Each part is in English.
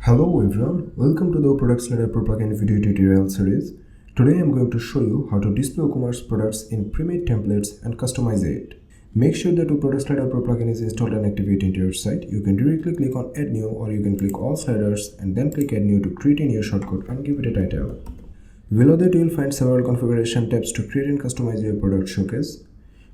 Hello everyone, welcome to the Product Slider Pro plugin video tutorial series. Today I am going to show you how to display e-commerce products in Premade Templates and customize it. Make sure that the Product Slider Pro plugin is installed and activated into your site. You can directly click on Add New, or you can click All Sliders and then click Add New to create a new shortcode and give it a title. Below that you will find several configuration tabs to create and customize your product showcase.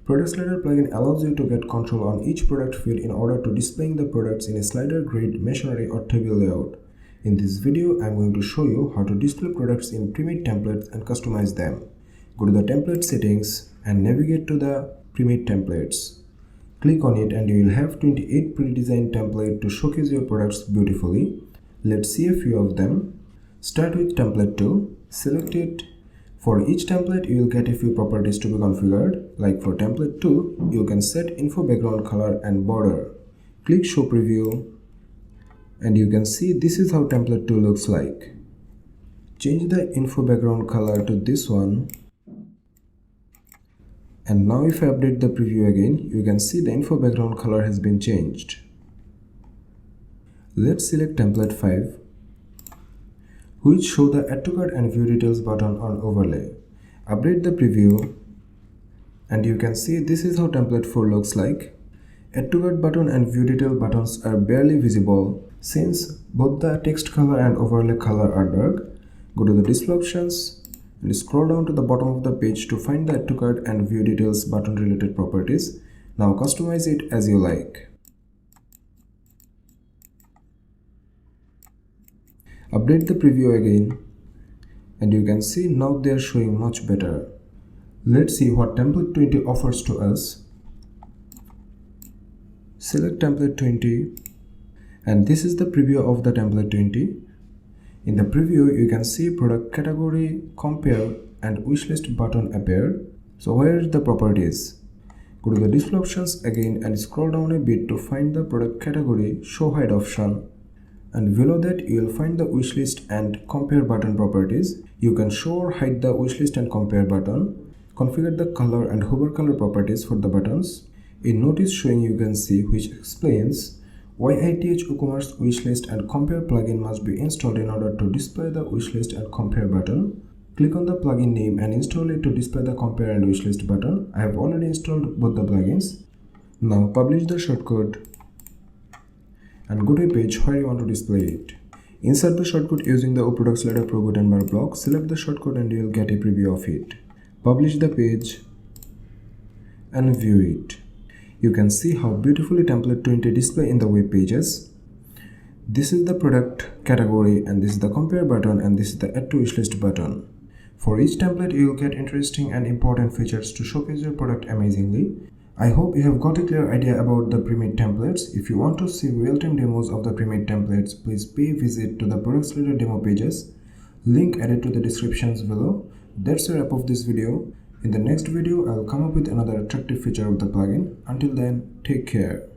Product Slider plugin allows you to get control on each product field in order to displaying the products in a slider, grid, machinery or table layout. In this video, I am going to show you how to display products in Premade templates and customize them. Go to the template settings and navigate to the Premade templates. Click on it and you will have 28 pre-designed templates to showcase your products beautifully. Let's see a few of them. Start with template 2, select it. For each template, you will get a few properties to be configured. Like for template 2, you can set info background color and border. Click show preview and you can see this is how template 2 looks like. Change the info background color to this one. And now if I update the preview again, you can see the info background color has been changed. Let's select template 5, which show the Add to Cart and View Details button on overlay. Update the preview and you can see this is how template 4 looks like. Add to Cart button and View Detail buttons are barely visible since both the text color and overlay color are dark. Go to the display options and scroll down to the bottom of the page to find the Add to Cart and View Details button related properties. Now customize it as you like. Update the preview again and you can see now they are showing much better. Let's see what template 20 offers to us. Select template 20 and this is the preview of the template 20. In the preview you can see product category, compare and wishlist button appear. So where is the properties? Go to the display options again and scroll down a bit to find the product category show hide option. And below that you will find the wishlist and compare button properties. You can show or hide the wishlist and compare button. Configure the color and hover color properties for the buttons. A note is showing you can see which explains why ITH WooCommerce wishlist and compare plugin must be installed in order to display the wishlist and compare button. Click on the plugin name and install it to display the compare and wishlist button. I have already installed both the plugins. Now publish the shortcode and go to a page where you want to display it. Insert the shortcode using the Product Slider Pro Gutenberg block. Select the shortcode and you will get a preview of it. Publish the page and view it. You can see how beautifully template 20 display in the web pages. This is the product category and this is the compare button and this is the add to wishlist button. For each template you will get interesting and important features to showcase your product amazingly. I hope you have got a clear idea about the Premade templates. If you want to see real-time demos of the Premade templates, please pay a visit to the Product Slider demo pages. Link added to the descriptions below. That's the wrap of this video. In the next video, I'll come up with another attractive feature of the plugin. Until then, take care.